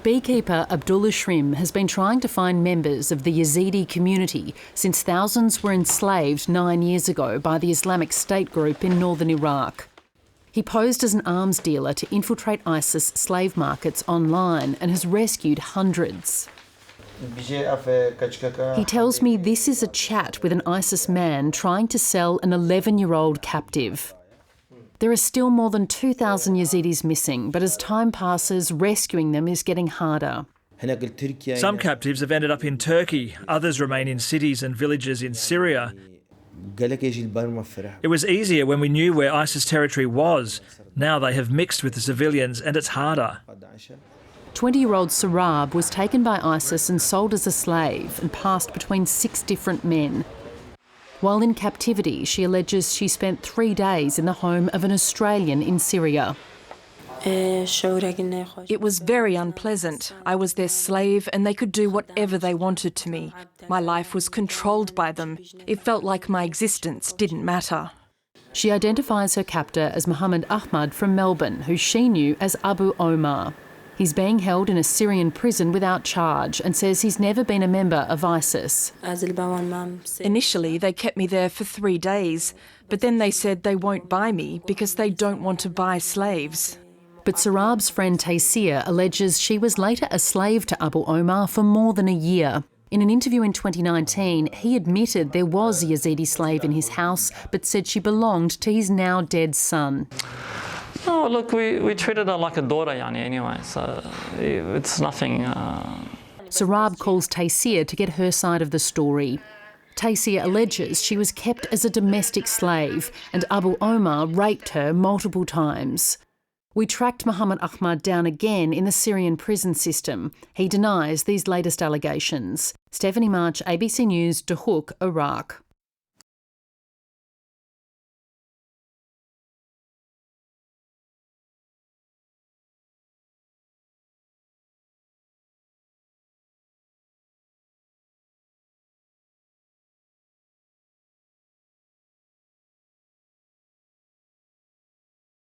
Beekeeper Abdullah Shrim has been trying to find members of the Yazidi community since thousands were enslaved 9 years ago by the Islamic State group in northern Iraq. He posed as an arms dealer to infiltrate ISIS slave markets online and has rescued hundreds. He tells me this is a chat with an ISIS man trying to sell an 11-year-old captive. There are still more than 2,000 Yazidis missing, but as time passes, rescuing them is getting harder. Some captives have ended up in Turkey, others remain in cities and villages in Syria. It was easier when we knew where ISIS territory was. Now they have mixed with the civilians and it's harder. 20-year-old Sarab was taken by ISIS and sold as a slave and passed between 6 different men. While in captivity, she alleges she spent 3 days in the home of an Australian in Syria. It was very unpleasant. I was their slave and they could do whatever they wanted to me. My life was controlled by them. It felt like my existence didn't matter. She identifies her captor as Muhammad Ahmad from Melbourne, who she knew as Abu Omar. He's being held in a Syrian prison without charge and says he's never been a member of ISIS. Initially, they kept me there for 3 days, but then they said they won't buy me because they don't want to buy slaves. But Sarab's friend Taysir alleges she was later a slave to Abu Omar for more than a year. In an interview in 2019, he admitted there was a Yazidi slave in his house, but said she belonged to his now dead son. Oh, look, we treated her like a daughter, anyway, so it's nothing. Sarab calls Taysir to get her side of the story. Taysir alleges she was kept as a domestic slave and Abu Omar raped her multiple times. We tracked Muhammad Ahmad down again in the Syrian prison system. He denies these latest allegations. Stephanie March, ABC News, Dohuk, Iraq.